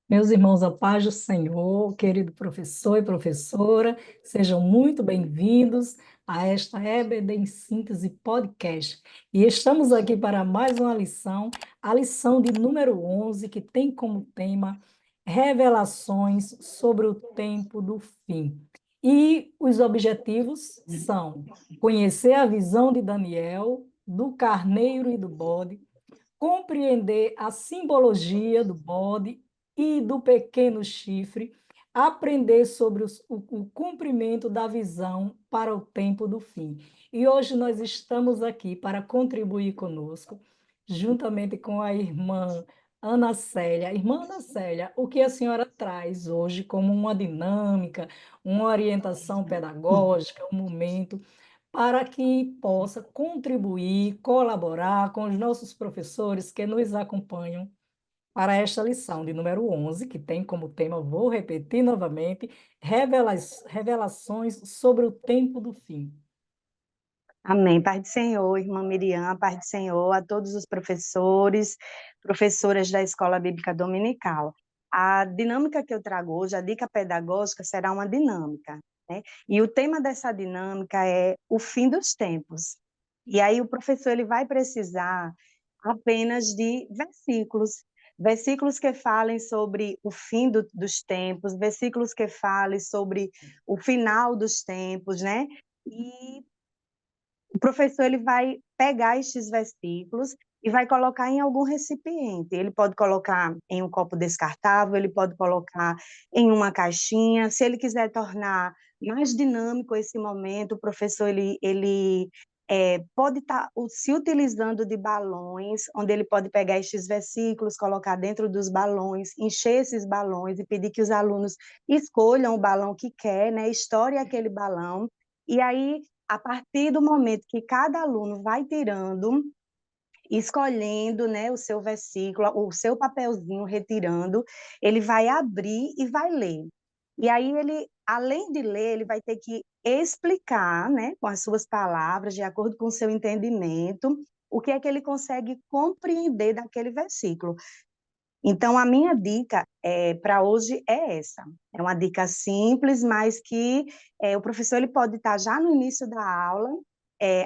Meus irmãos, a paz do Senhor, querido professor e professora, sejam muito bem-vindos a esta EBD em Síntese Podcast. E estamos aqui para mais uma lição, a lição de número 11, que tem como tema Revelações sobre o tempo do fim. E os objetivos são conhecer a visão de Daniel, do carneiro e do bode, compreender a simbologia do bode e do pequeno chifre, aprender sobre o cumprimento da visão para o tempo do fim. E hoje nós estamos aqui para contribuir conosco, juntamente com a irmã Ana Célia. Irmã Ana Célia, o que a senhora traz hoje como uma dinâmica, uma orientação pedagógica, um momento para que possa contribuir, colaborar com os nossos professores que nos acompanham para esta lição de número 11, que tem como tema, vou repetir novamente, revelações sobre o tempo do fim. Amém. Pai do Senhor, irmã Miriam, Pai do Senhor, a todos os professores, professoras da Escola Bíblica Dominical. A dinâmica que eu trago hoje, a dica pedagógica, será uma dinâmica, né? E o tema dessa dinâmica é o fim dos tempos. E aí o professor ele vai precisar apenas de versículos, versículos que falem sobre o fim dos tempos, versículos que falem sobre o final dos tempos, né? E o professor ele vai pegar estes versículos e vai colocar em algum recipiente. Ele pode colocar em um copo descartável, ele pode colocar em uma caixinha. Se ele quiser tornar mais dinâmico esse momento, o professor pode estar se utilizando de balões, onde ele pode pegar estes versículos, colocar dentro dos balões, encher esses balões e pedir que os alunos escolham o balão que quer, né? Estoure aquele balão. E aí a partir do momento que cada aluno vai tirando, escolhendo, né, o seu versículo, o seu papelzinho, retirando, ele vai abrir e vai ler. E aí ele, além de ler, ele vai ter que explicar, né, com as suas palavras, de acordo com o seu entendimento, o que é que ele consegue compreender daquele versículo. Então, a minha dica para hoje é essa. É uma dica simples, mas que o professor ele pode estar já no início da aula,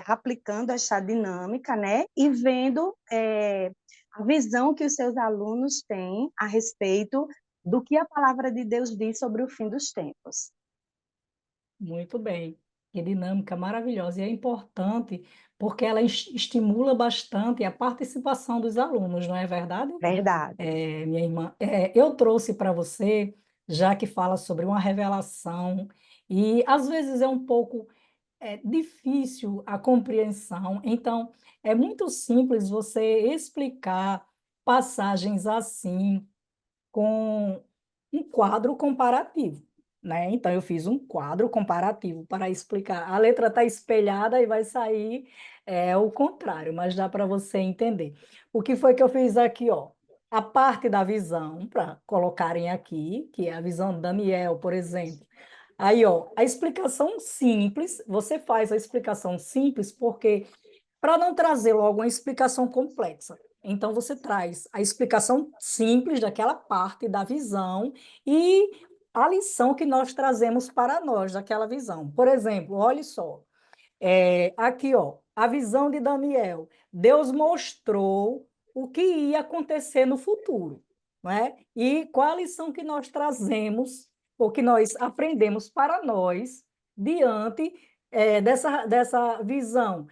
aplicando essa dinâmica, né? E vendo a visão que os seus alunos têm a respeito do que a palavra de Deus diz sobre o fim dos tempos. Muito bem. Que dinâmica maravilhosa. E é importante porque ela estimula bastante a participação dos alunos, não é verdade? Verdade. Minha irmã, eu trouxe para você, já que fala sobre uma revelação, e às vezes é um pouco difícil a compreensão, então é muito simples você explicar passagens assim, com um quadro comparativo, né? Então, eu fiz um quadro comparativo para explicar. A letra está espelhada e vai sair o contrário, mas dá para você entender. O que foi que eu fiz aqui, ó? A parte da visão, para colocarem aqui, que é a visão de Daniel, por exemplo. Aí, ó, a explicação simples, você faz a explicação simples porque para não trazer logo uma explicação complexa. Então, você traz a explicação simples daquela parte da visão e a lição que nós trazemos para nós daquela visão. Por exemplo, olhe só, aqui, ó, a visão de Daniel. Deus mostrou o que ia acontecer no futuro, não é? E qual a lição que nós trazemos, ou que nós aprendemos para nós, diante, dessa visão?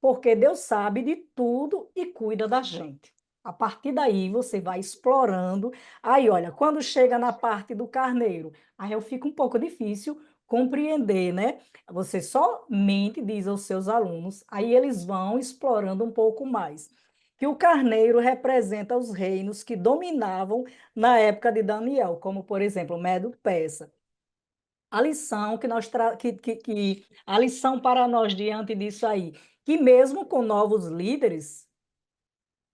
Porque Deus sabe de tudo e cuida da gente. A partir daí, você vai explorando. Aí, olha, quando chega na parte do carneiro, aí eu fico um pouco difícil compreender, né? Você somente diz aos seus alunos, aí eles vão explorando um pouco mais. Que o carneiro representa os reinos que dominavam na época de Daniel, como, por exemplo, Medo-Persa. A lição que a lição para nós diante disso aí, que mesmo com novos líderes,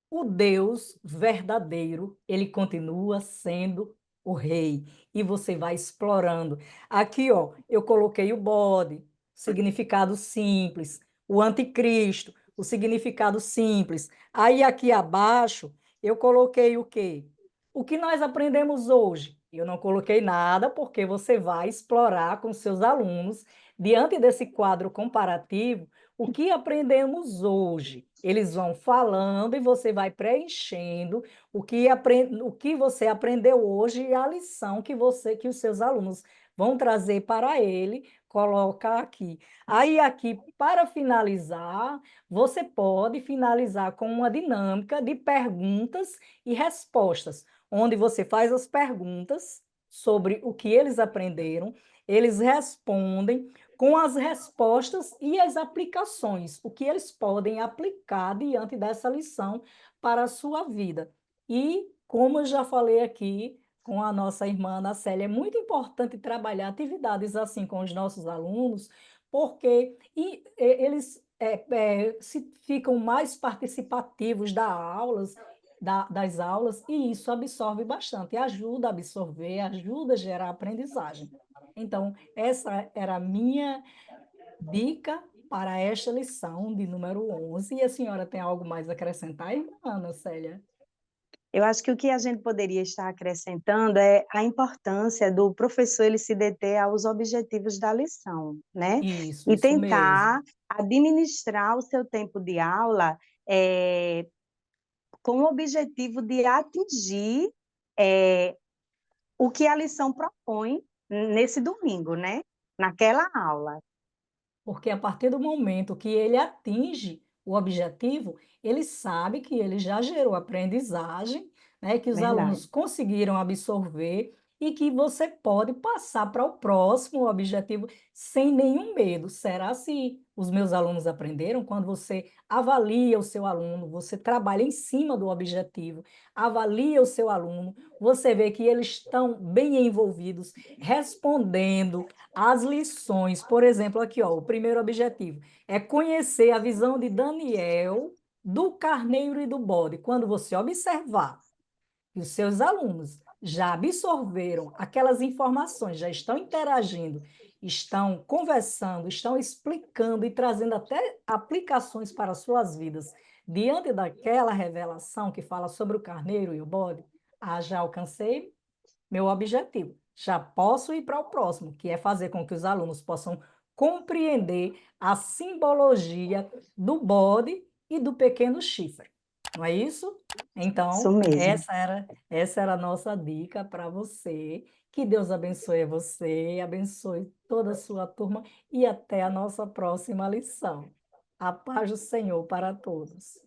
o Deus verdadeiro, ele continua sendo o rei. E você vai explorando. Aqui, ó, eu coloquei o bode, significado simples. O anticristo, o significado simples. Aí aqui abaixo, eu coloquei o quê? O que nós aprendemos hoje? Eu não coloquei nada, porque você vai explorar com seus alunos, diante desse quadro comparativo, o que aprendemos hoje. Eles vão falando e você vai preenchendo o que você aprendeu hoje e a lição que os seus alunos vão trazer para ele, coloca aqui. Aí aqui, para finalizar, você pode finalizar com uma dinâmica de perguntas e respostas, onde você faz as perguntas sobre o que eles aprenderam, eles respondem com as respostas e as aplicações, o que eles podem aplicar diante dessa lição para a sua vida. E, como eu já falei aqui com a nossa irmã Ana Célia, é muito importante trabalhar atividades assim com os nossos alunos, porque eles se ficam mais participativos das aulas, e isso absorve bastante, ajuda a absorver, ajuda a gerar aprendizagem. Então, essa era a minha dica para esta lição de número 11. E a senhora tem algo mais a acrescentar, irmã Ana Célia? Eu acho que o que a gente poderia estar acrescentando é a importância do professor ele se deter aos objetivos da lição, né? E Isso mesmo. tentar administrar o seu tempo de aula com o objetivo de atingir é, o que a lição propõe nesse domingo, né? Naquela aula. Porque a partir do momento que ele atinge o objetivo, ele sabe que ele já gerou aprendizagem, né, que os Verdade. alunos conseguiram absorver e que você pode passar para o próximo objetivo sem nenhum medo. Será se os meus alunos aprenderam? Quando você avalia o seu aluno, você trabalha em cima do objetivo, avalia o seu aluno, você vê que eles estão bem envolvidos, respondendo as lições. Por exemplo, aqui, ó, o primeiro objetivo é conhecer a visão de Daniel do carneiro e do bode. Quando você observar que os seus alunos já absorveram aquelas informações, já estão interagindo, estão conversando, estão explicando e trazendo até aplicações para as suas vidas, diante daquela revelação que fala sobre o carneiro e o bode, já alcancei meu objetivo. Já posso ir para o próximo, que é fazer com que os alunos possam compreender a simbologia do bode e do pequeno chifre. Não é isso? Isso Então, mesmo. essa era a nossa dica para você. Que Deus abençoe você, abençoe toda a sua turma e até a nossa próxima lição. A paz do Senhor para todos.